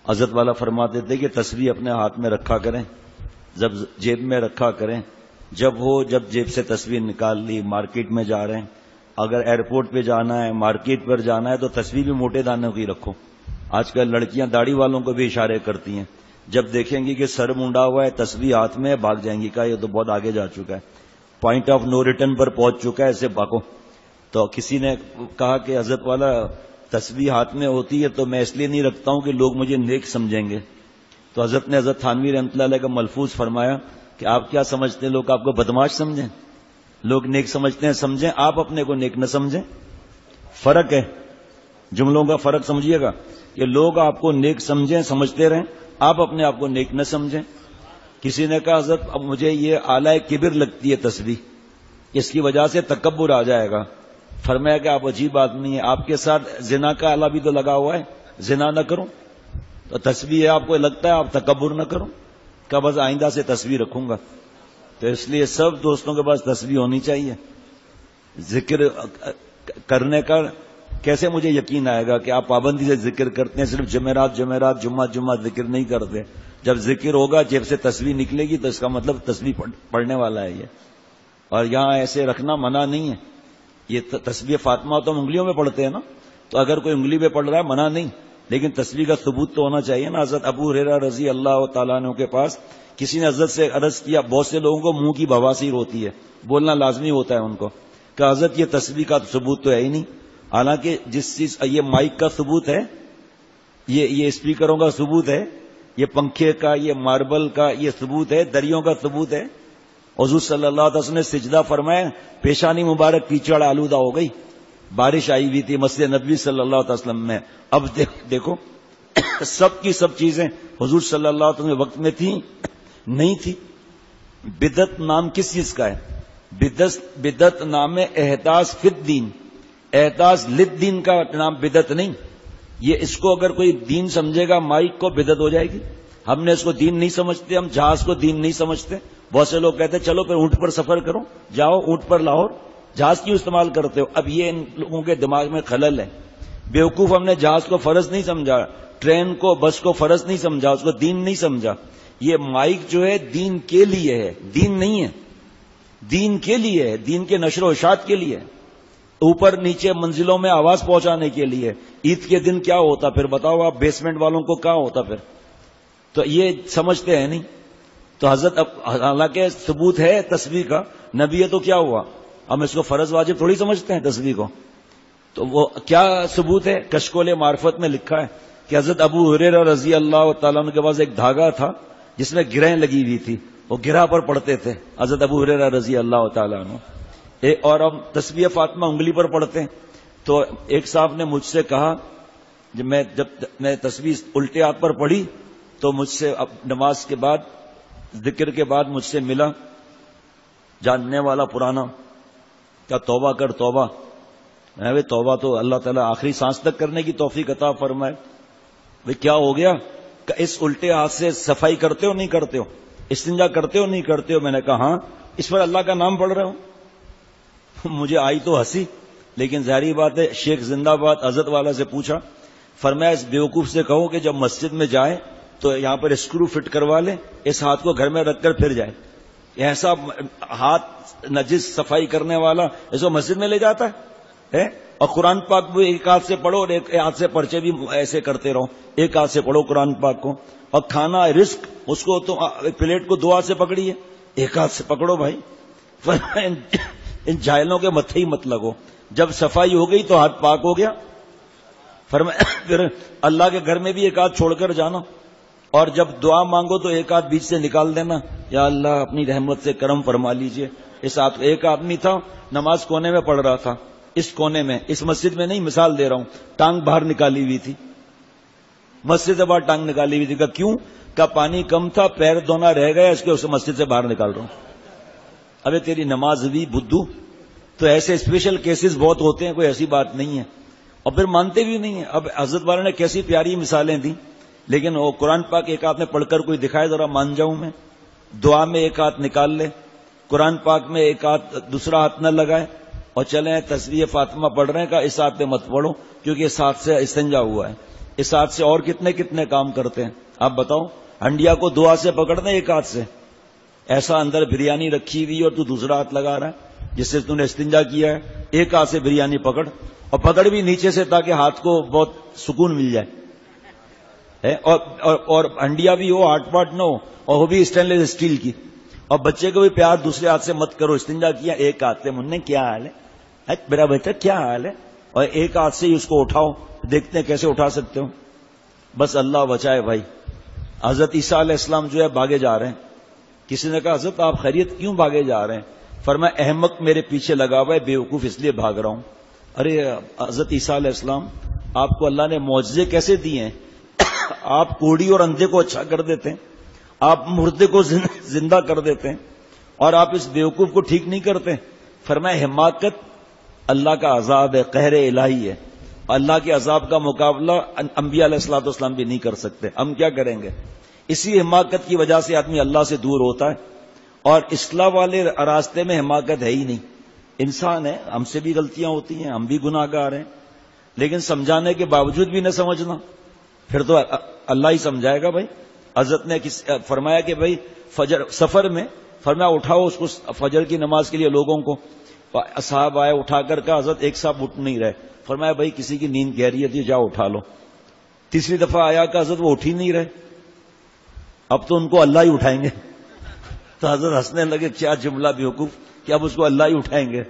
حضرت والا فرماتے تھے کہ تسبیح اپنے ہاتھ میں رکھا کریں، جب جیب میں رکھا کریں، جب جیب سے تسبیح نکال لی، مارکیٹ میں جا رہے ہیں، اگر ایئرپورٹ پہ جانا ہے، مارکیٹ پر جانا ہے تو تسبیح بھی موٹے دانوں کی رکھو۔ آج کل لڑکیاں داڑھی والوں کو بھی اشارے کرتی ہیں، جب دیکھیں گی کہ سر منڈا ہوا ہے، تسبیح ہاتھ میں، بھاگ جائیں گی، کہا یہ تو بہت آگے جا چکا ہے، پوائنٹ آف نو ریٹرن پر پہنچ چکا ہے، ایسے بھاگو۔ تو کسی نے کہا کہ حضرت والا تسبیح ہاتھ میں ہوتی ہے تو میں اس لیے نہیں رکھتا ہوں کہ لوگ مجھے نیک سمجھیں گے۔ تو حضرت نے حضرت تھانوی رحمۃ اللہ علیہ کا ملفوظ فرمایا کہ آپ کیا سمجھتے ہیں، لوگ آپ کو بدماش سمجھیں؟ لوگ نیک سمجھتے ہیں، سمجھیں، آپ اپنے کو نیک نہ سمجھیں۔ فرق ہے، جملوں کا فرق سمجھیے گا، کہ لوگ آپ کو نیک سمجھیں، سمجھتے رہیں، آپ اپنے آپ کو نیک نہ سمجھیں۔ کسی نے کہا حضرت اب مجھے یہ اعلی کبر لگتی ہے تسبیح، اس کی وجہ سے تکبر آ جائے گا۔ فرمایا کہ آپ عجیب آدمی ہیں، آپ کے ساتھ زنا کا آلہ بھی تو لگا ہوا ہے، زنا نہ کروں تو تسبیح ہے، آپ کو لگتا ہے آپ تکبر نہ کروں، کہ بس آئندہ سے تسبیح رکھوں گا۔ تو اس لیے سب دوستوں کے پاس تسبیح ہونی چاہیے۔ ذکر کرنے کا کیسے مجھے یقین آئے گا کہ آپ پابندی سے ذکر کرتے ہیں، صرف جمعرات جمعہ ذکر نہیں کرتے؟ جب ذکر ہوگا، جیب سے تسبیح نکلے گی تو اس کا مطلب تسبیح پڑھنے والا ہے یہ۔ اور یہاں ایسے رکھنا منع نہیں ہے، یہ تسبیح فاطمہ تو ہم انگلیوں میں پڑھتے ہیں نا، تو اگر کوئی انگلی پہ پڑھ رہا ہے منع نہیں، لیکن تسبیح کا ثبوت تو ہونا چاہیے نا۔ حضرت ابو ہریرہ رضی اللہ تعالیٰ عنہ کے پاس کسی نے حضرت سے عرض کیا، بہت سے لوگوں کو منہ کی بواسیر ہوتی ہے، بولنا لازمی ہوتا ہے ان کو، کہ حضرت یہ تسبیح کا ثبوت تو ہے ہی نہیں، حالانکہ جس چیز یہ مائک کا ثبوت ہے، یہ اسپیکروں کا ثبوت ہے، یہ پنکھے کا، یہ ماربل کا یہ ثبوت ہے، دریوں کا ثبوت ہے۔ حضور صلی اللہ علیہ وسلم نے سجدہ فرمایا، پیشانی مبارک کیچڑ آلودہ ہو گئی، بارش آئی ہوئی تھی مسجد نبوی صلی اللہ علیہ وسلم میں۔ اب دیکھو سب کی سب چیزیں حضور صلی اللہ علیہ وسلم کے وقت میں تھیں نہیں تھی۔ بدعت نام کس چیز کا ہے؟ بدعت نام احداث فی الدین، احداث للدین کا نام بدعت نہیں۔ یہ اس کو اگر کوئی دین سمجھے گا، مائک کو، بدعت ہو جائے گی۔ ہم نے اس کو دین نہیں سمجھتے، ہم جہاز کو دین نہیں سمجھتے۔ بہت سے لوگ کہتے ہیں چلو پھر اونٹ پر سفر کرو، جاؤ اونٹ پر لاہور، جہاز کیوں استعمال کرتے ہو؟ اب یہ ان لوگوں کے دماغ میں خلل ہے۔ بیوقوف، ہم نے جہاز کو فرض نہیں سمجھا، ٹرین کو، بس کو فرض نہیں سمجھا، اس کو دین نہیں سمجھا۔ یہ مائک جو ہے دین کے لیے ہے، دین نہیں ہے، دین کے لیے ہے، دین کے نشر و اشاعت کے لیے، اوپر نیچے منزلوں میں آواز پہنچانے کے لیے۔ عید کے دن کیا ہوتا پھر بتاؤ آپ، بیسمنٹ والوں کو کیا ہوتا پھر؟ تو یہ سمجھتے ہیں نہیں۔ تو حضرت حالانکہ ثبوت ہے تسبیح کا، نبی ہے تو کیا ہوا، ہم اس کو فرض واجب تھوڑی سمجھتے ہیں تسبیح کو۔ تو وہ کیا ثبوت ہے؟ کشکول معرفت میں لکھا ہے کہ حضرت ابو ہریرہ رضی اللہ تعالیٰ عنہ کے پاس ایک دھاگا تھا جس میں گرہیں لگی ہوئی تھی، وہ گرہ پر پڑھتے تھے حضرت ابو ہریرہ رضی اللہ تعالیٰ عنہ۔ اور ہم تسبیح فاطمہ انگلی پر پڑھتے ہیں۔ تو ایک صاحب نے مجھ سے کہا، جب میں تسبیح الٹے ہاتھ پر پڑھی تو مجھ سے نماز کے بعد، ذکر کے بعد مجھ سے ملا، جاننے والا پرانا، کیا توبہ کر توبہ۔ میں توبہ تو اللہ تعالیٰ آخری سانس تک کرنے کی توفیق عطا فرمائے۔ بھئی کیا ہو گیا؟ کہ اس الٹے ہاتھ سے صفائی کرتے ہو نہیں کرتے ہو، استنجا کرتے ہو نہیں کرتے ہو؟ میں نے کہا ہاں۔ اس پر اللہ کا نام پڑھ رہے ہو؟ مجھے آئی تو ہنسی، لیکن ظاہری بات ہے، شیخ زندہ باد حضرت والا سے پوچھا، فرمایا اس بیوقوف سے کہو کہ جب مسجد میں جائے تو یہاں پر اسکرو فٹ کروا لے، اس ہاتھ کو گھر میں رکھ کر پھر جائے۔ ایسا ہاتھ نجس صفائی کرنے والا اس کو مسجد میں لے جاتا ہے؟ اور قرآن پاک بھی ایک ہاتھ سے پڑھو اور ایک ہاتھ سے پرچے بھی ایسے کرتے رہو، ایک ہاتھ سے پڑھو قرآن پاک کو۔ اور کھانا رزق، اس کو تو پلیٹ کو دو ہاتھ سے پکڑیے، ایک ہاتھ سے پکڑو بھائی۔ ان جاہلوں کے متھے ہی مت لگو، جب صفائی ہو گئی تو ہاتھ پاک ہو گیا۔ فرمایا پھر اللہ کے گھر میں بھی ایک ہاتھ چھوڑ کر جانا، اور جب دعا مانگو تو ایک ہاتھ بیچ سے نکال دینا، یا اللہ اپنی رحمت سے کرم فرما لیجئے۔ اس ہاتھ، ایک آدمی تھا نماز کونے میں پڑھ رہا تھا، اس کونے میں، اس مسجد میں نہیں، مثال دے رہا ہوں، ٹانگ باہر نکالی ہوئی تھی، مسجد سے باہر ٹانگ نکالی ہوئی تھی۔ کہ کیوں؟ کہ پانی کم تھا، پیر دھونا رہ گیا، اس کے اسے مسجد سے باہر نکال رہا ہوں۔ ابے تیری نماز بھی بدھو۔ تو ایسے اسپیشل کیسز بہت ہوتے ہیں، کوئی ایسی بات نہیں ہے، اور پھر مانتے بھی نہیں ہیں۔ اب حضرت والے نے کیسی پیاری مثالیں دی، لیکن وہ قرآن پاک ایک ہاتھ میں پڑھ کر کوئی دکھائے ذرا مان جاؤں میں، دعا میں ایک ہاتھ نکال لے، قرآن پاک میں ایک ہاتھ، دوسرا ہاتھ نہ لگائے، اور چلیں تسبیح فاطمہ پڑھ رہے ہیں، کہ اس ہاتھ پہ مت پڑھو کیونکہ اس ہاتھ سے استنجا ہوا ہے۔ اس ہاتھ سے اور کتنے کتنے کام کرتے ہیں. آپ بتاؤ, ہنڈیا کو 2 ہاتھ سے پکڑنا ایک ہاتھ سے, ایسا اندر بریانی رکھی ہوئی اور تو دوسرا ہاتھ لگا رہا ہے جس سے تو نے استنجا کیا ہے. ایک ہاتھ سے بریانی پکڑ, اور پکڑ بھی نیچے سے تاکہ ہاتھ کو بہت سکون مل جائے. اور ہنڈیا بھی ہو, ہاٹ پاٹ نہ ہو, اور وہ بھی اسٹین لیس اسٹیل کی. اور بچے کو بھی پیار دوسرے ہاتھ سے مت کرو, استنجا کیا ایک ہاتھ سے, مننے کیا حال ہے میرا بیٹا, کیا حال ہے, اور ایک ہاتھ سے ہی اس کو اٹھاؤ, دیکھتے ہیں کیسے اٹھا سکتے ہو. بس اللہ بچائے بھائی. حضرت عیسیٰ علیہ السلام جو ہے بھاگے جا رہے ہیں. کسی نے کہا حضرت آپ خیریت, کیوں بھاگے جا رہے ہیں؟ فرمایا احمق میرے پیچھے لگا ہوا ہے, بیوقوف اس لیے بھاگ رہا ہوں. ارے حضرت عیسیٰ علیہ السلام, آپ کو اللہ نے معجزے کیسے دیے ہیں؟ آپ کوڑی اور اندھے کو اچھا کر دیتے ہیں, آپ مردے کو زندہ کر دیتے ہیں, اور آپ اس بیوقوف کو ٹھیک نہیں کرتے. فرمایا حماقت اللہ کا عذاب ہے, قہر الہی ہے. اللہ کے عذاب کا مقابلہ انبیاء علیہ الصلوۃ والسلام بھی نہیں کر سکتے. ہم کیا کریں گے؟ اسی حماقت کی وجہ سے آدمی اللہ سے دور ہوتا ہے, اور اصلاح والے راستے میں حماقت ہے ہی نہیں. انسان ہے, ہم سے بھی غلطیاں ہوتی ہیں, ہم بھی گناہ گار ہیں, لیکن سمجھانے کے باوجود بھی نہ سمجھنا, پھر تو اللہ ہی سمجھائے گا. بھائی حضرت نے فرمایا کہ بھائی فجر سفر میں, فرمایا اٹھاؤ اس کو فجر کی نماز کے لیے لوگوں کو. اصحاب آئے, اٹھا کر کا حضرت ایک صاحب اٹھ نہیں رہے. فرمایا بھائی کسی کی نیند گہری ہے, جاؤ اٹھا لو. تیسری دفعہ آیا کہ حضرت وہ اٹھ ہی نہیں رہے, اب تو ان کو اللہ ہی اٹھائیں گے. تو حضرت ہنسنے لگے, کیا جملہ بیوقوف کہ اب اس کو اللہ ہی اٹھائیں گے.